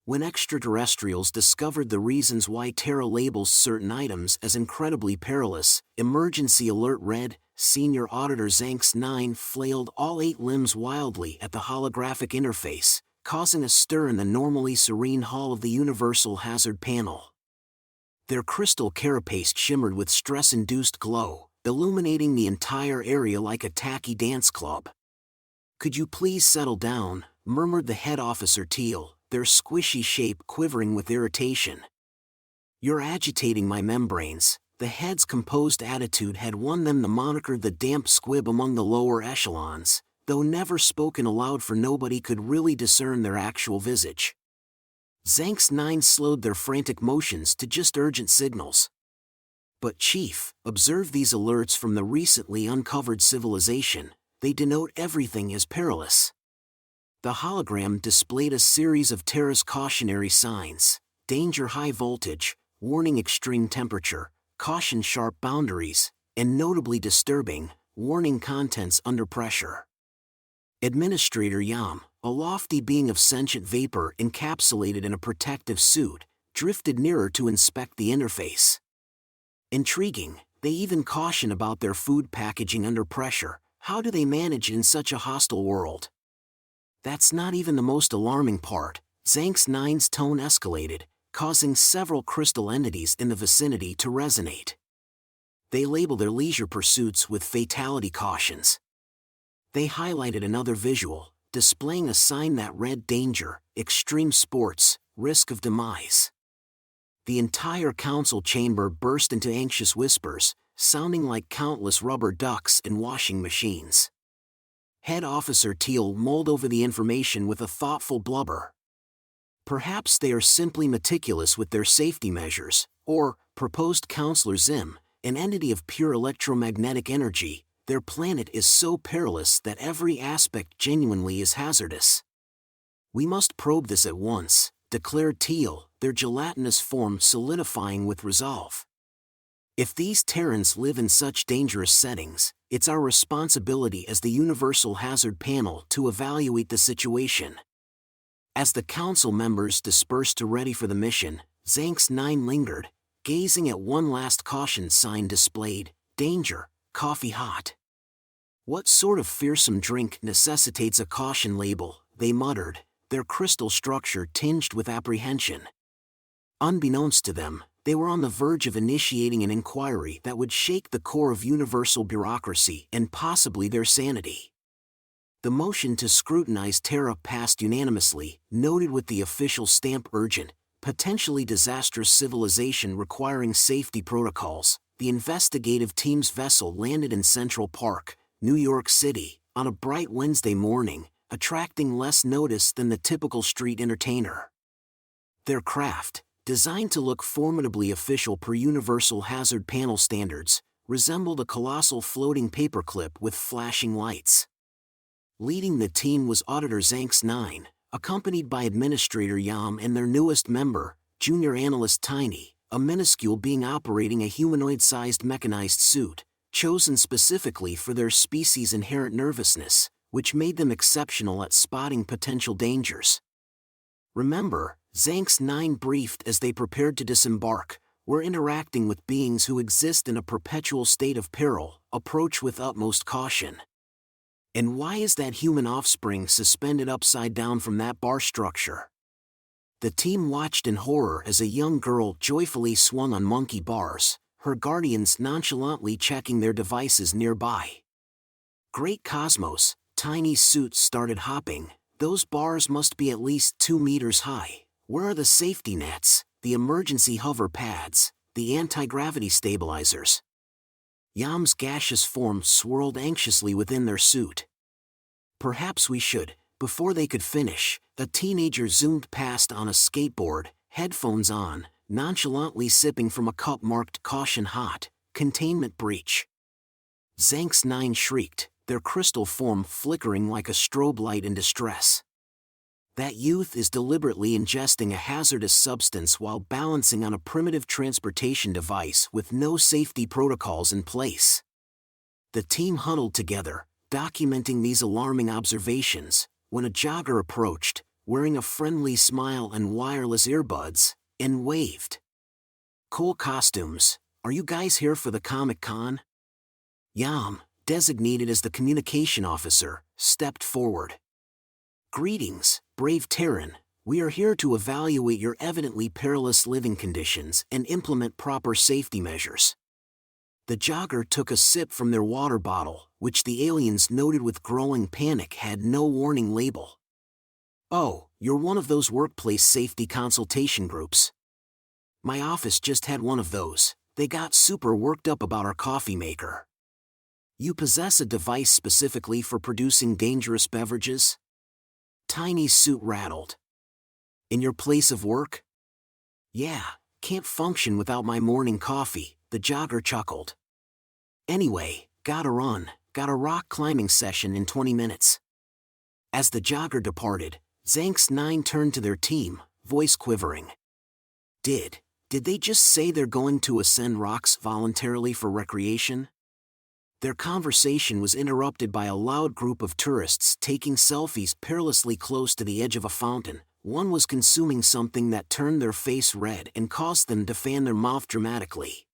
When extraterrestrials discovered the reasons why Terra labels certain items as incredibly perilous, emergency alert read, Senior Auditor Zanx 9 flailed all 8 limbs wildly at the holographic interface, causing a stir in the normally serene hull of the Universal Hazard Panel. Their crystal carapace shimmered with stress-induced glow, illuminating the entire area like a tacky dance club. "Could you please settle down?" murmured the head officer Teal, their squishy shape quivering with irritation. "You're agitating my membranes." The head's composed attitude had won them the moniker the damp squib among the lower echelons, though never spoken aloud, for nobody could really discern their actual visage. Zanx 9 slowed their frantic motions to just urgent signals. "But Chief, observe these alerts from the recently uncovered civilization. They denote everything as perilous." The hologram displayed a series of Terra's cautionary signs: danger high voltage, warning extreme temperature, caution sharp boundaries, and notably disturbing, warning contents under pressure. Administrator Yam, a lofty being of sentient vapor encapsulated in a protective suit, drifted nearer to inspect the interface. "Intriguing, they even caution about their food packaging under pressure. How do they manage in such a hostile world?" "That's not even the most alarming part." Zanx 9's tone escalated, causing several crystal entities in the vicinity to resonate. "They label their leisure pursuits with fatality cautions." They highlighted another visual, displaying a sign that read danger, extreme sports, risk of demise. The entire council chamber burst into anxious whispers, sounding like countless rubber ducks in washing machines. Head Officer Teal mulled over the information with a thoughtful blubber. "Perhaps they are simply meticulous with their safety measures," or, proposed Counselor Zim, "an entity of pure electromagnetic energy. Their planet is so perilous that every aspect genuinely is hazardous." "We must probe this at once," declared Teal, their gelatinous form solidifying with resolve. "If these Terrans live in such dangerous settings, it's our responsibility as the Universal Hazard Panel to evaluate the situation." As the council members dispersed to ready for the mission, Zanx 9 lingered, gazing at one last caution sign displayed: danger, coffee hot. "What sort of fearsome drink necessitates a caution label?" they muttered, their crystal structure tinged with apprehension. Unbeknownst to them, they were on the verge of initiating an inquiry that would shake the core of universal bureaucracy and possibly their sanity. The motion to scrutinize Terra passed unanimously, noted with the official stamp: urgent, potentially disastrous civilization requiring safety protocols. The investigative team's vessel landed in Central Park, New York City, on a bright Wednesday morning, attracting less notice than the typical street entertainer. Their craft, designed to look formidably official per Universal Hazard Panel standards, resembled a colossal floating paperclip with flashing lights. Leading the team was Auditor Zanx 9, accompanied by Administrator Yam and their newest member, Junior Analyst Tiny, a minuscule being operating a humanoid-sized mechanized suit, chosen specifically for their species' inherent nervousness, which made them exceptional at spotting potential dangers. "Remember," Zanx 9 briefed as they prepared to disembark, "we're interacting with beings who exist in a perpetual state of peril. Approach with utmost caution." "And why is that human offspring suspended upside down from that bar structure?" The team watched in horror as a young girl joyfully swung on monkey bars, her guardians nonchalantly checking their devices nearby. "Great cosmos," Tiny's suit started hopping. "Those bars must be at least 2 meters high. Where are the safety nets, the emergency hover pads, the anti-gravity stabilizers?" Yam's gaseous form swirled anxiously within their suit. "Perhaps we should." Before they could finish, a teenager zoomed past on a skateboard, headphones on, nonchalantly sipping from a cup marked "Caution Hot, Containment Breach." Zanx 9 shrieked, their crystal form flickering like a strobe light in distress. That youth is deliberately ingesting a hazardous substance while balancing on a primitive transportation device with no safety protocols in place. The team huddled together, documenting these alarming observations, when a jogger approached, wearing a friendly smile and wireless earbuds, and waved. "Cool costumes. Are you guys here for the Comic-Con?" Yam, designated as the communication officer, stepped forward. "Greetings, brave Terran. We are here to evaluate your evidently perilous living conditions and implement proper safety measures." The jogger took a sip from their water bottle, which the aliens noted with growing panic had no warning label. "Oh, you're one of those workplace safety consultation groups. My office just had one of those. They got super worked up about our coffee maker. You possess a device specifically for producing dangerous beverages?" Tiny's suit rattled. "In your place of work?" "Yeah, can't function without my morning coffee," the jogger chuckled. "Anyway, gotta run, got a rock climbing session in 20 minutes. As the jogger departed, Zanx 9 turned to their team, voice quivering. Did they just say they're going to ascend rocks voluntarily for recreation?" Their conversation was interrupted by a loud group of tourists taking selfies perilously close to the edge of a fountain. One was consuming something that turned their face red and caused them to fan their mouth dramatically.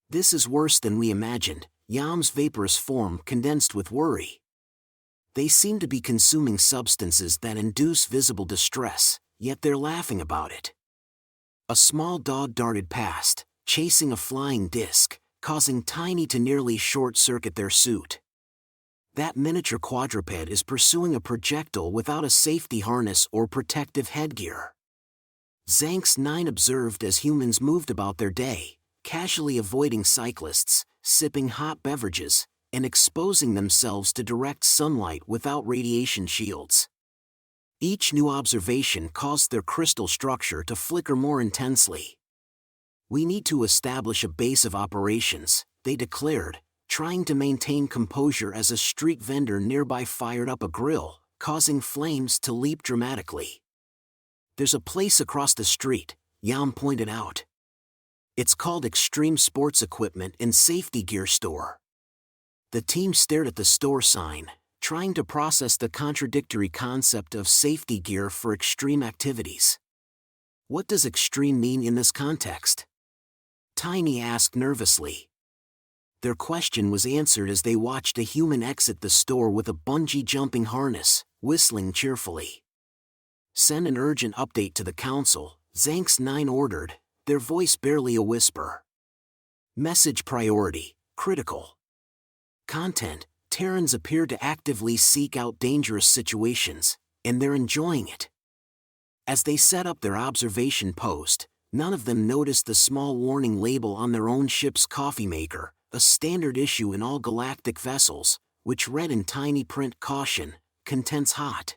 "This is worse than we imagined," Yam's vaporous form condensed with worry. "They seem to be consuming substances that induce visible distress, yet they're laughing about it." A small dog darted past, chasing a flying disc, causing Tiny to nearly short-circuit their suit. That miniature quadruped is pursuing a projectile without a safety harness or protective headgear. Zanx 9 observed as humans moved about their day, casually avoiding cyclists, sipping hot beverages, and exposing themselves to direct sunlight without radiation shields. Each new observation caused their crystal structure to flicker more intensely. "We need to establish a base of operations," they declared, trying to maintain composure as a street vendor nearby fired up a grill, causing flames to leap dramatically. "There's a place across the street," Yam pointed out. "It's called Extreme Sports Equipment and Safety Gear Store." The team stared at the store sign, trying to process the contradictory concept of safety gear for extreme activities. "What does extreme mean in this context?" Tiny asked nervously. Their question was answered as they watched a human exit the store with a bungee jumping harness, whistling cheerfully. "Send an urgent update to the council," Zanx 9 ordered, their voice barely a whisper. "Message priority, critical. Content, Terrans appear to actively seek out dangerous situations, and they're enjoying it." As they set up their observation post, none of them noticed the small warning label on their own ship's coffee maker, a standard issue in all galactic vessels, which read in tiny print, "Caution, contents hot."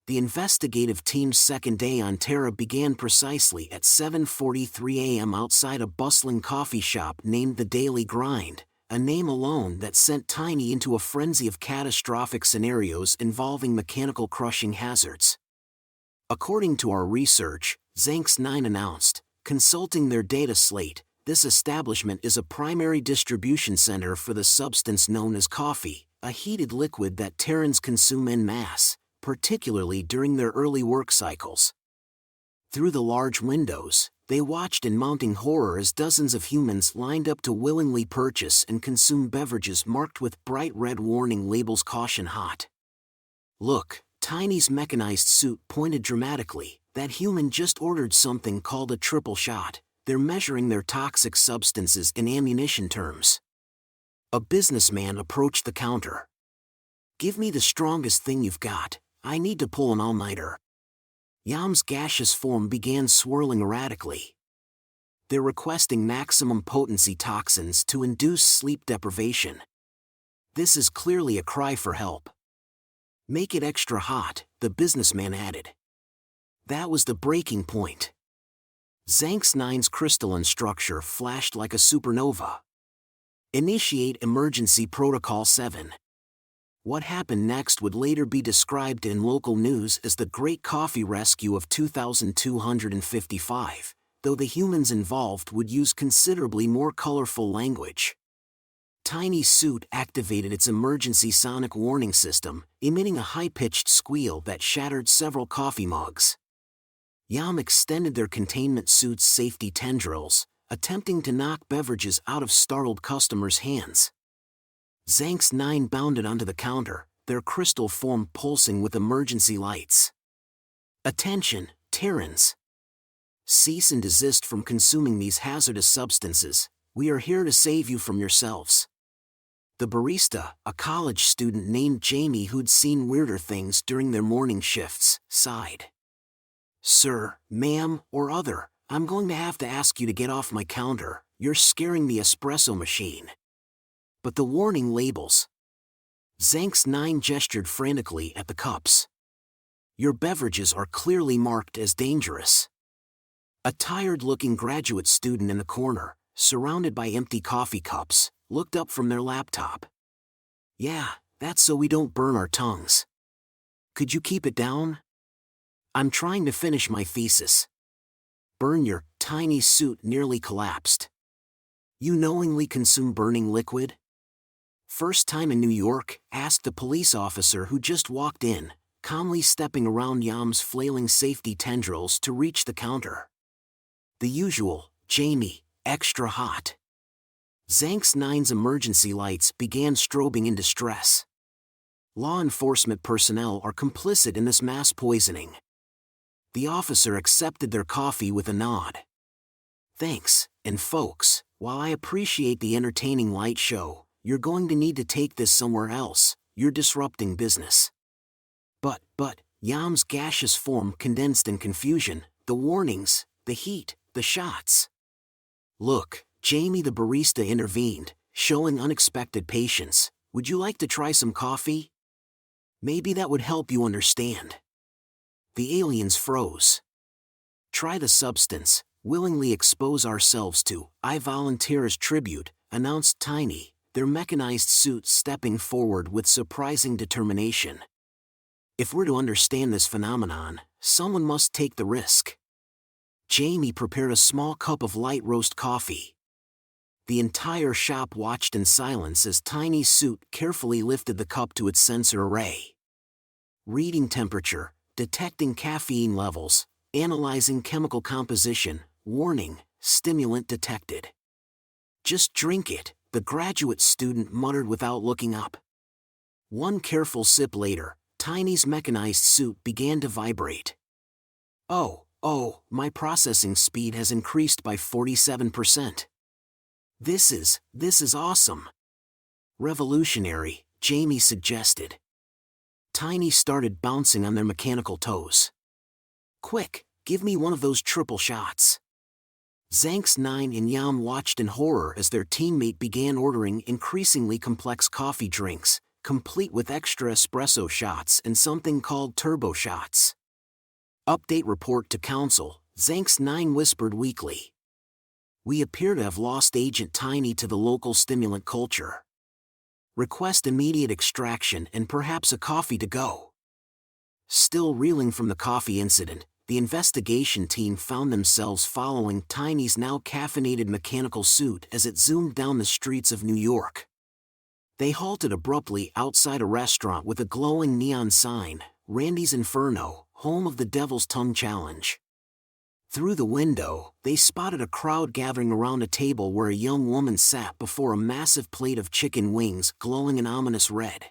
The investigative team's second day on Terra began precisely at 7:43 a.m. outside a bustling coffee shop named The Daily Grind, a name alone that sent Tiny into a frenzy of catastrophic scenarios involving mechanical crushing hazards. "According to our research," Zanx 9 announced, consulting their data slate, "this establishment is a primary distribution center for the substance known as coffee, a heated liquid that Terrans consume en masse, particularly during their early work cycles." Through the large windows, they watched in mounting horror as dozens of humans lined up to willingly purchase and consume beverages marked with bright red warning labels, "Caution hot." "Look," Tiny's mechanized suit pointed dramatically, "that human just ordered something called a triple shot. They're measuring their toxic substances in ammunition terms." A businessman approached the counter. "Give me the strongest thing you've got. I need to pull an all-nighter." Yam's gaseous form began swirling erratically. "They're requesting maximum potency toxins to induce sleep deprivation. This is clearly a cry for help." "Make it extra hot," the businessman added. That was the breaking point. Zanx 9's crystalline structure flashed like a supernova. "Initiate Emergency Protocol 7. What happened next would later be described in local news as the Great Coffee Rescue of 2255, though the humans involved would use considerably more colorful language. Tiny's suit activated its emergency sonic warning system, emitting a high-pitched squeal that shattered several coffee mugs. Yam extended their containment suit's safety tendrils, attempting to knock beverages out of startled customers' hands. Zanx 9 bounded onto the counter, their crystal form pulsing with emergency lights. Attention, Terrans! Cease and desist from consuming these hazardous substances. We are here to save you from yourselves. The barista, a college student named Jamie who'd seen weirder things during their morning shifts, sighed. Sir, ma'am, or other, I'm going to have to ask you to get off my counter. You're scaring the espresso machine. But the warning labels. Zanx 9 gestured frantically at the cups. Your beverages are clearly marked as dangerous. A tired-looking graduate student in the corner, surrounded by empty coffee cups, looked up from their laptop. Yeah, that's so we don't burn our tongues. Could you keep it down? I'm trying to finish my thesis. Burn your tiny suit nearly collapsed. You knowingly consume burning liquid? First time in New York? Asked the police officer who just walked in, calmly stepping around Yam's flailing safety tendrils to reach the counter. The usual, Jamie, extra hot. Zanx 9's emergency lights began strobing in distress. Law enforcement personnel are complicit in this mass poisoning. The officer accepted their coffee with a nod. Thanks, and folks, while I appreciate the entertaining light show, you're going to need to take this somewhere else. You're disrupting business. But, Yam's gaseous form condensed in confusion, the warnings, the heat, the shots. Look, Jamie the barista intervened, showing unexpected patience. Would you like to try some coffee? Maybe that would help you understand. The aliens froze. Try the substance, willingly expose ourselves to. I volunteer as tribute, announced Tiny, their mechanized suit stepping forward with surprising determination. If we're to understand this phenomenon, someone must take the risk. Jamie prepared a small cup of light roast coffee. The entire shop watched in silence as Tiny's suit carefully lifted the cup to its sensor array. Reading temperature, detecting caffeine levels, analyzing chemical composition, warning, stimulant detected. Just drink it, the graduate student muttered without looking up. One careful sip later, Tiny's mechanized suit began to vibrate. Oh, my processing speed has increased by 47%. This is awesome. Revolutionary, Jamie suggested. Tiny started bouncing on their mechanical toes. Quick, give me one of those triple shots. Zanx 9 and Yam watched in horror as their teammate began ordering increasingly complex coffee drinks, complete with extra espresso shots and something called turbo shots. Update report to Council, Zanx 9 whispered weakly. We appear to have lost Agent Tiny to the local stimulant culture. Request immediate extraction and perhaps a coffee to go. Still reeling from the coffee incident, the investigation team found themselves following Tiny's now caffeinated mechanical suit as it zoomed down the streets of New York. They halted abruptly outside a restaurant with a glowing neon sign, Randy's Inferno, home of the Devil's Tongue Challenge. Through the window, they spotted a crowd gathering around a table where a young woman sat before a massive plate of chicken wings glowing an ominous red.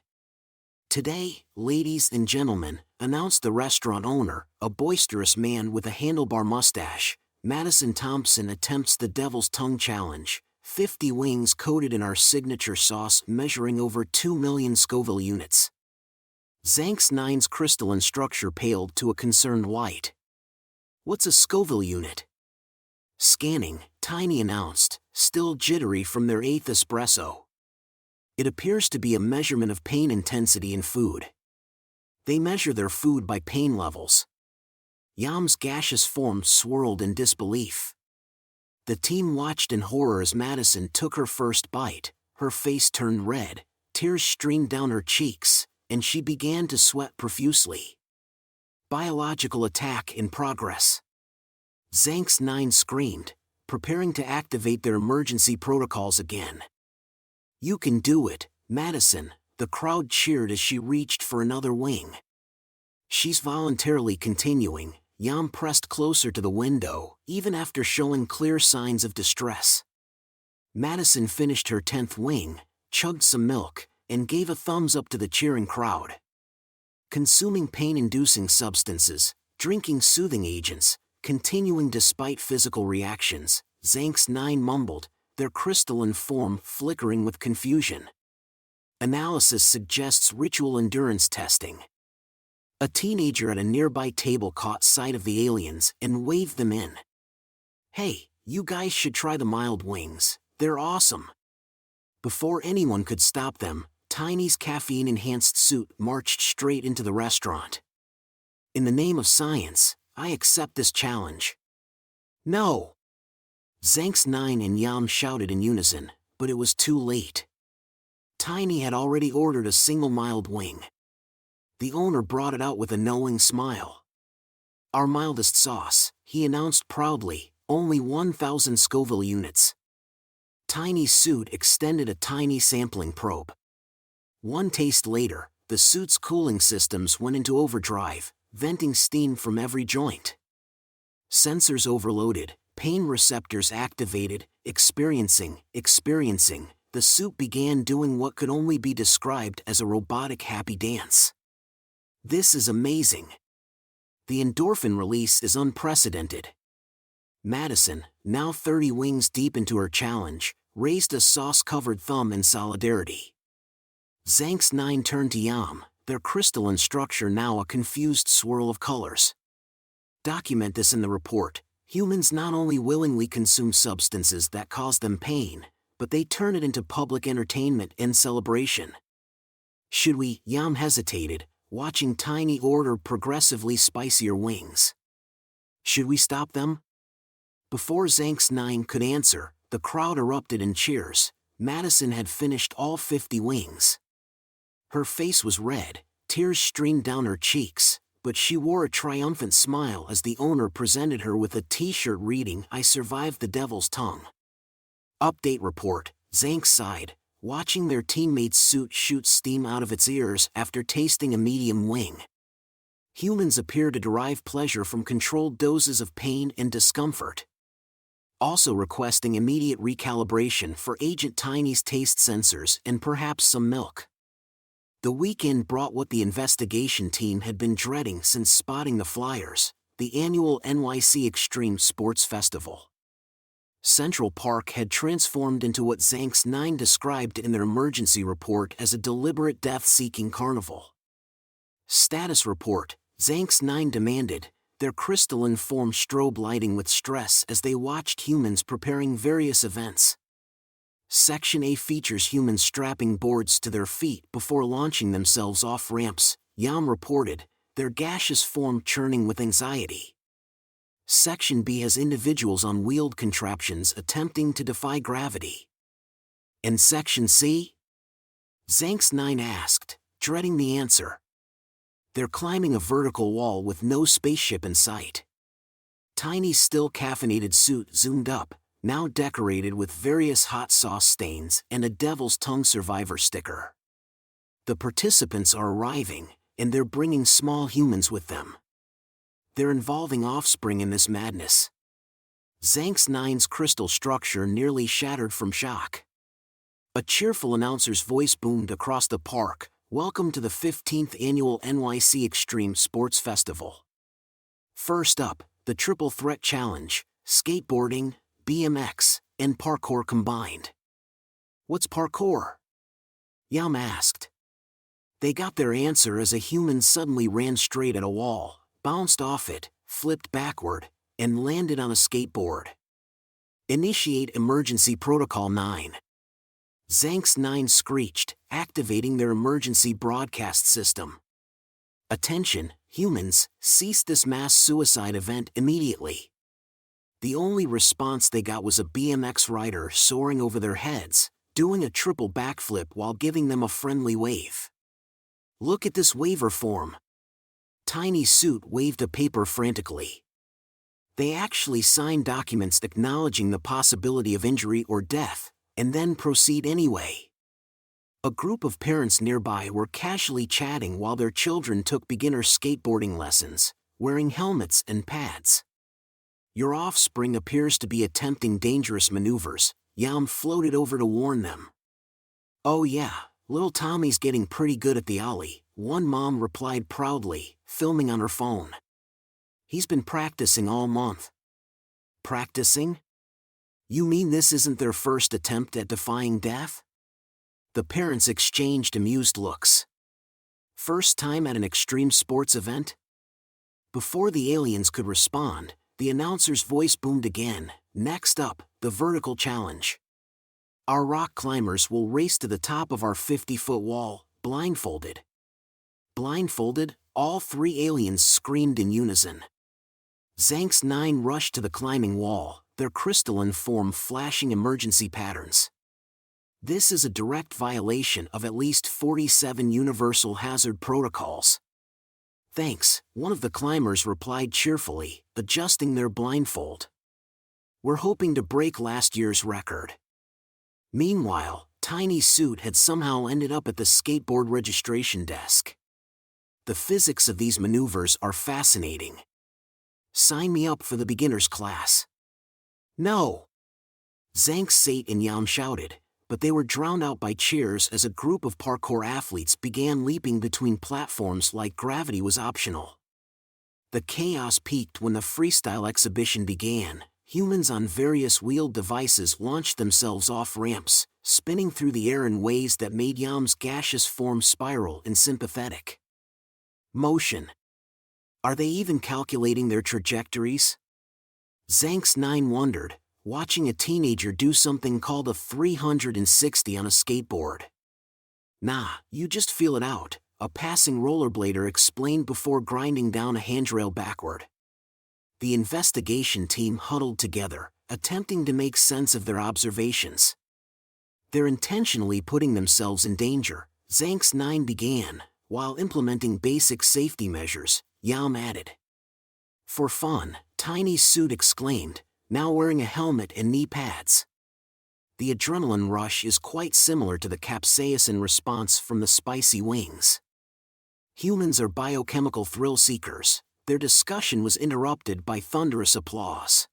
Today, ladies and gentlemen, announced the restaurant owner, a boisterous man with a handlebar mustache, Madison Thompson attempts the Devil's Tongue Challenge, 50 wings coated in our signature sauce measuring over 2 million Scoville units. Zanx 9's crystalline structure paled to a concerned white. What's a Scoville unit? Scanning, Tiny announced, still jittery from their 8th espresso. It appears to be a measurement of pain intensity in food. They measure their food by pain levels. Yam's gaseous form swirled in disbelief. The team watched in horror as Madison took her first bite, her face turned red, tears streamed down her cheeks, and she began to sweat profusely. Biological attack in progress. Zanx 9 screamed, preparing to activate their emergency protocols again. You can do it, Madison, the crowd cheered as she reached for another wing. She's voluntarily continuing. Yam pressed closer to the window, even after showing clear signs of distress. Madison finished her 10th wing, chugged some milk, and gave a thumbs up to the cheering crowd. Consuming pain-inducing substances, drinking soothing agents, continuing despite physical reactions, Zanx 9 mumbled, their crystalline form flickering with confusion. Analysis suggests ritual endurance testing. A teenager at a nearby table caught sight of the aliens and waved them in. Hey, you guys should try the mild wings, they're awesome. Before anyone could stop them, Tiny's caffeine-enhanced suit marched straight into the restaurant. In the name of science, I accept this challenge. No! Zanx 9 and Yam shouted in unison, but it was too late. Tiny had already ordered a single mild wing. The owner brought it out with a knowing smile. Our mildest sauce, he announced proudly, only 1,000 Scoville units. Tiny's suit extended a tiny sampling probe. One taste later, the suit's cooling systems went into overdrive, venting steam from every joint. Sensors overloaded, pain receptors activated, experiencing, the suit began doing what could only be described as a robotic happy dance. This is amazing. The endorphin release is unprecedented. Madison, now 30 wings deep into her challenge, raised a sauce-covered thumb in solidarity. Zanx 9 turned to Yam, their crystalline structure now a confused swirl of colors. Document this in the report. Humans not only willingly consume substances that cause them pain, but they turn it into public entertainment and celebration. Should we? Yam hesitated, watching Tiny order progressively spicier wings. Should we stop them? Before Zanx 9 could answer, the crowd erupted in cheers. Madison had finished all 50 wings. Her face was red, tears streamed down her cheeks, but she wore a triumphant smile as the owner presented her with a t-shirt reading, "I survived the devil's tongue." Update report, Zanx sighed, watching their teammate's suit shoot steam out of its ears after tasting a medium wing. Humans appear to derive pleasure from controlled doses of pain and discomfort. Also requesting immediate recalibration for Agent Tiny's taste sensors and perhaps some milk. The weekend brought what the investigation team had been dreading since spotting the flyers, the annual NYC Extreme Sports Festival. Central Park had transformed into what Zanx 9 described in their emergency report as a deliberate death-seeking carnival. Status report, Zanx 9 demanded, their crystalline form strobe lighting with stress as they watched humans preparing various events. Section A features humans strapping boards to their feet before launching themselves off ramps, Yam reported, their gaseous form churning with anxiety. Section B has individuals on wheeled contraptions attempting to defy gravity. And Section C? Zanx 9 asked, dreading the answer. They're climbing a vertical wall with no spaceship in sight. Tiny's still caffeinated suit zoomed up, now decorated with various hot sauce stains and a devil's tongue survivor sticker. The participants are arriving, and they're bringing small humans with them. They're involving offspring in this madness. Zanx 9's crystal structure nearly shattered from shock. A cheerful announcer's voice boomed across the park, "Welcome to the 15th Annual NYC Extreme Sports Festival. First up, the Triple Threat Challenge, skateboarding, BMX, and parkour combined." "What's parkour?" Yam asked. They got their answer as a human suddenly ran straight at a wall, bounced off it, flipped backward, and landed on a skateboard. "Initiate Emergency Protocol 9. Zanx 9 screeched, activating their emergency broadcast system. "Attention, humans, cease this mass suicide event immediately." The only response they got was a BMX rider soaring over their heads, doing a triple backflip while giving them a friendly wave. "Look at this waiver form." Tiny's suit waved a paper frantically. They actually signed documents acknowledging the possibility of injury or death, and then proceed anyway. A group of parents nearby were casually chatting while their children took beginner skateboarding lessons, wearing helmets and pads. Your offspring appears to be attempting dangerous maneuvers, Yam floated over to warn them. Oh yeah, little Tommy's getting pretty good at the ollie, one mom replied proudly, filming on her phone. He's been practicing all month. Practicing? You mean this isn't their first attempt at defying death? The parents exchanged amused looks. First time at an extreme sports event? Before the aliens could respond, the announcer's voice boomed again. Next up, the vertical challenge. Our rock climbers will race to the top of our 50-foot wall, blindfolded. Blindfolded, all three aliens screamed in unison. Zanx 9 rushed to the climbing wall, their crystalline form flashing emergency patterns. This is a direct violation of at least 47 universal hazard protocols. Thanks, one of the climbers replied cheerfully, adjusting their blindfold. We're hoping to break last year's record. Meanwhile, Tiny's suit had somehow ended up at the skateboard registration desk. The physics of these maneuvers are fascinating. Sign me up for the beginner's class. No! Zanx 8 and Yam shouted, but they were drowned out by cheers as a group of parkour athletes began leaping between platforms like gravity was optional. The chaos peaked when the freestyle exhibition began. Humans on various wheeled devices launched themselves off ramps, spinning through the air in ways that made Yam's gaseous form spiral in sympathetic motion. Are they even calculating their trajectories? Zanx 9 wondered, watching a teenager do something called a 360 on a skateboard. Nah, you just feel it out, a passing rollerblader explained before grinding down a handrail backward. The investigation team huddled together, attempting to make sense of their observations. They're intentionally putting themselves in danger, Zanx 9 began, while implementing basic safety measures, Yam added. For fun, Tiny's suit exclaimed, now wearing a helmet and knee pads. The adrenaline rush is quite similar to the capsaicin response from the spicy wings. Humans are biochemical thrill seekers. Their discussion was interrupted by thunderous applause.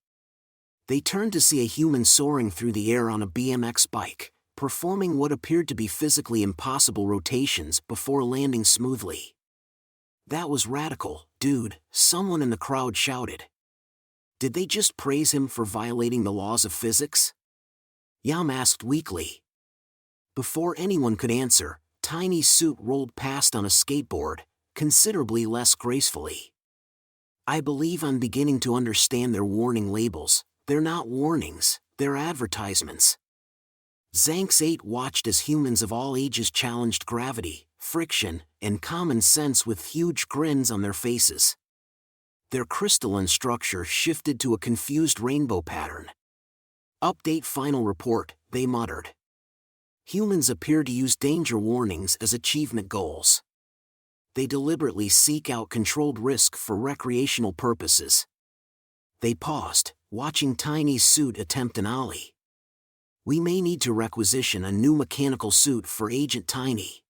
They turned to see a human soaring through the air on a BMX bike, performing what appeared to be physically impossible rotations before landing smoothly. That was radical, dude, someone in the crowd shouted. Did they just praise him for violating the laws of physics? Yam asked weakly. Before anyone could answer, Tiny's suit rolled past on a skateboard, considerably less gracefully. I believe I'm beginning to understand their warning labels. They're not warnings, they're advertisements. Zanx 8 watched as humans of all ages challenged gravity, friction, and common sense with huge grins on their faces. Their crystalline structure shifted to a confused rainbow pattern. Update final report, they muttered. Humans appear to use danger warnings as achievement goals. They deliberately seek out controlled risk for recreational purposes. They paused, watching Tiny's suit attempt an ollie. We may need to requisition a new mechanical suit for Agent Tiny.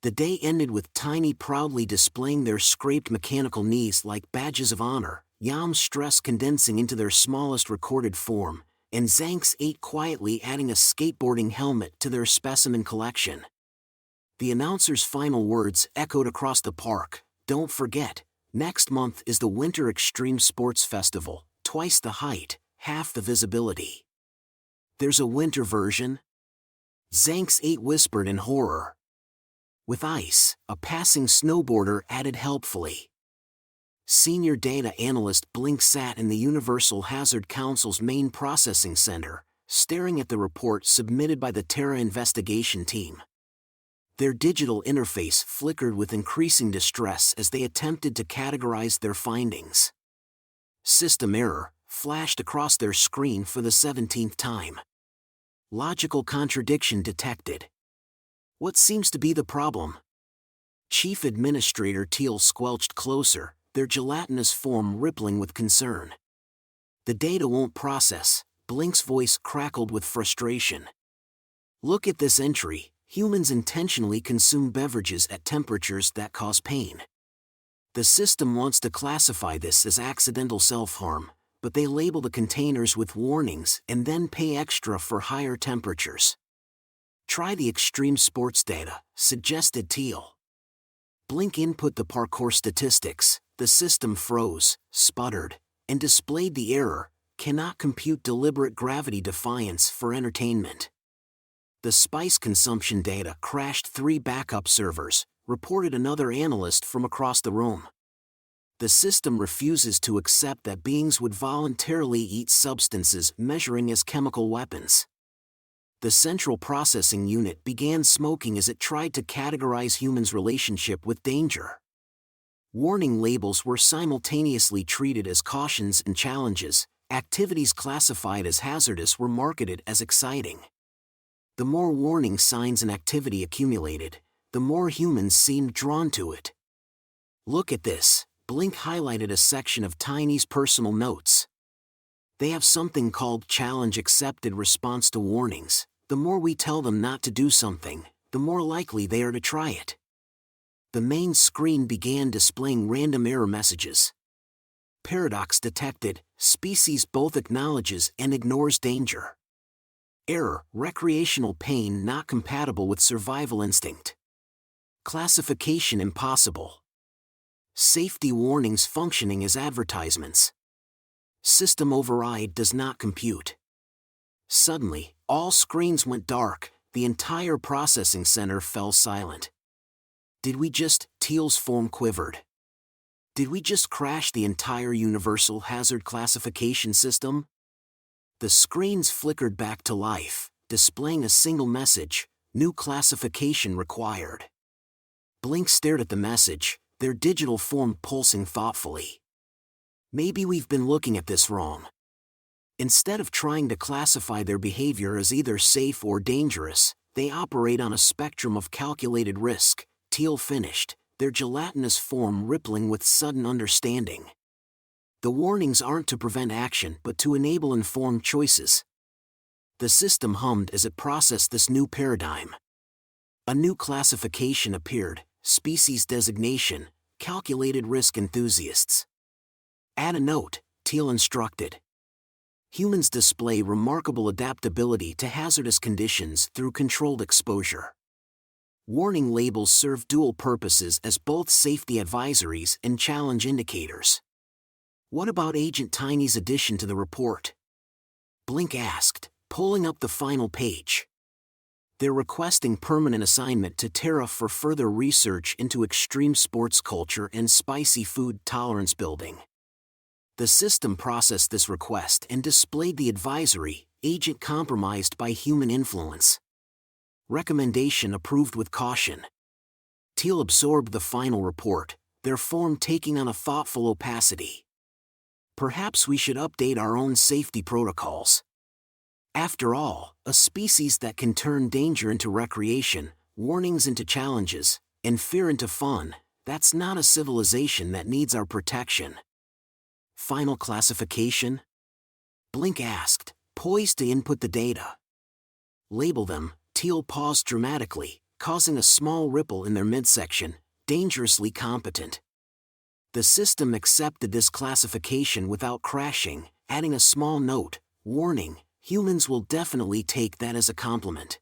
The day ended with Tiny proudly displaying their scraped mechanical knees like badges of honor, Yam's stress condensing into their smallest recorded form, and Zanx 8 quietly adding a skateboarding helmet to their specimen collection. The announcer's final words echoed across the park, don't forget, next month is the Winter Extreme Sports Festival, twice the height, half the visibility. There's a winter version? Zanx 8 whispered in horror. With ice, a passing snowboarder added helpfully. Senior data analyst Blink sat in the Universal Hazard Council's main processing center, staring at the report submitted by the Terra investigation team. Their digital interface flickered with increasing distress as they attempted to categorize their findings. System error flashed across their screen for the 17th time. Logical contradiction detected. What seems to be the problem? Chief Administrator Teal squelched closer, their gelatinous form rippling with concern. The data won't process, Blink's voice crackled with frustration. Look at this entry, Humans intentionally consume beverages at temperatures that cause pain. The system wants to classify this as accidental self-harm, but they label the containers with warnings and then pay extra for higher temperatures. Try the extreme sports data, suggested Teal. Blink input the parkour statistics, the system froze, sputtered, and displayed the error, cannot compute deliberate gravity defiance for entertainment. The spice consumption data crashed 3 backup servers, reported another analyst from across the room. The system refuses to accept that beings would voluntarily eat substances measuring as chemical weapons. The central processing unit began smoking as it tried to categorize humans' relationship with danger. Warning labels were simultaneously treated as cautions and challenges. Activities classified as hazardous were marketed as exciting. The more warning signs an activity accumulated, the more humans seemed drawn to it. Look at this. Blink highlighted a section of Tiny's personal notes. They have something called challenge accepted response to warnings. The more we tell them not to do something, the more likely they are to try it. The main screen began displaying random error messages. Paradox detected, species both acknowledges and ignores danger. Error, recreational pain not compatible with survival instinct. Classification impossible. Safety warnings functioning as advertisements. System override does not compute. Suddenly, all screens went dark, the entire processing center fell silent. Did we just, Teal's form quivered. Did we just crash the entire universal hazard classification system? The screens flickered back to life, displaying a single message, new classification required. Blink stared at the message, their digital form pulsing thoughtfully. Maybe we've been looking at this wrong. Instead of trying to classify their behavior as either safe or dangerous, they operate on a spectrum of calculated risk, Teal finished, their gelatinous form rippling with sudden understanding. The warnings aren't to prevent action but to enable informed choices. The system hummed as it processed this new paradigm. A new classification appeared, species designation, calculated risk enthusiasts. Add a note, Teal instructed. Humans display remarkable adaptability to hazardous conditions through controlled exposure. Warning labels serve dual purposes as both safety advisories and challenge indicators. What about Agent Tiny's addition to the report? Blink asked, pulling up the final page. They're requesting permanent assignment to Terra for further research into extreme sports culture and spicy food tolerance building. The system processed this request and displayed the advisory, agent compromised by human influence. Recommendation approved with caution. Teal absorbed the final report, their form taking on a thoughtful opacity. Perhaps we should update our own safety protocols. After all, a species that can turn danger into recreation, warnings into challenges, and fear into fun, that's not a civilization that needs our protection. Final classification? Blink asked, poised to input the data. Label them, Teal paused dramatically, causing a small ripple in their midsection, dangerously competent. The system accepted this classification without crashing, adding a small note, warning, humans will definitely take that as a compliment.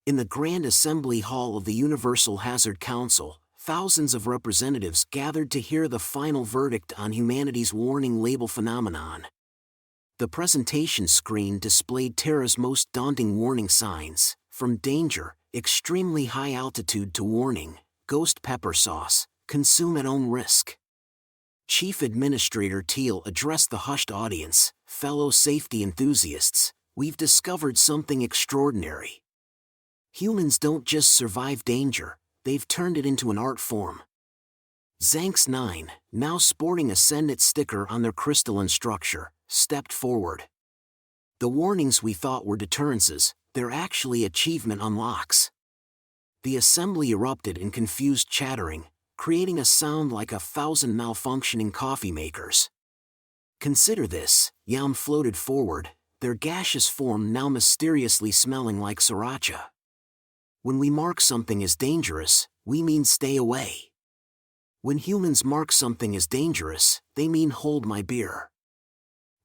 In the Grand Assembly Hall of the Universal Hazard Council, thousands of representatives gathered to hear the final verdict on humanity's warning label phenomenon. The presentation screen displayed Terra's most daunting warning signs, from danger, extremely high altitude to warning, ghost pepper sauce, consume at own risk. Chief Administrator Teal addressed the hushed audience, fellow safety enthusiasts, we've discovered something extraordinary. Humans don't just survive danger, they've turned it into an art form. Zanx 9, now sporting a Send It sticker on their crystalline structure, stepped forward. The warnings we thought were deterrences, they're actually achievement unlocks. The assembly erupted in confused chattering, creating a sound like 1,000 malfunctioning coffee makers. Consider this, Yam floated forward, their gaseous form now mysteriously smelling like sriracha. When we mark something as dangerous, we mean stay away. When humans mark something as dangerous, they mean hold my beer.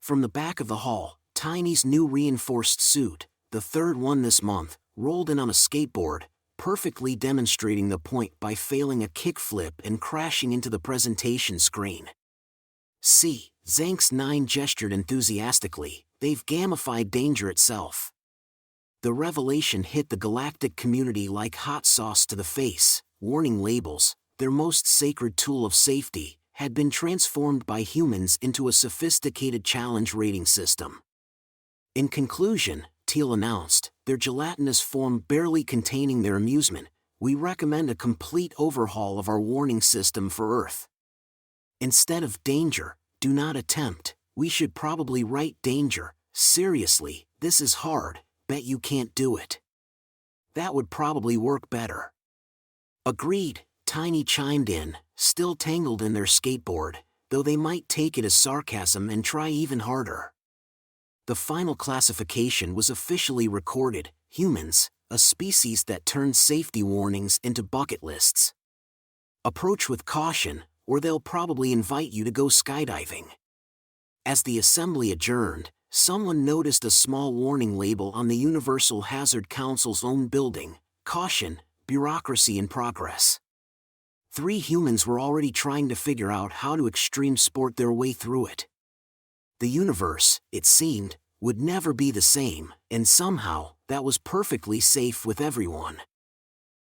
From the back of the hall, Tiny's new reinforced suit, the third one this month, rolled in on a skateboard, perfectly demonstrating the point by failing a kickflip and crashing into the presentation screen. See, Zanx 9 gestured enthusiastically, they've gamified danger itself. The revelation hit the galactic community like hot sauce to the face. Warning labels, their most sacred tool of safety, had been transformed by humans into a sophisticated challenge rating system. In conclusion, Teal announced, their gelatinous form barely containing their amusement, we recommend a complete overhaul of our warning system for Earth. Instead of danger, do not attempt, we should probably write danger, seriously, this is hard, bet you can't do it. That would probably work better. Agreed, Tiny chimed in, still tangled in their skateboard, though they might take it as sarcasm and try even harder. The final classification was officially recorded, humans, a species that turns safety warnings into bucket lists. Approach with caution, or they'll probably invite you to go skydiving. As the assembly adjourned, someone noticed a small warning label on the Universal Hazard Council's own building, caution, bureaucracy in progress. 3 humans were already trying to figure out how to extreme sport their way through it. The universe, it seemed, would never be the same, and somehow, that was perfectly safe with everyone.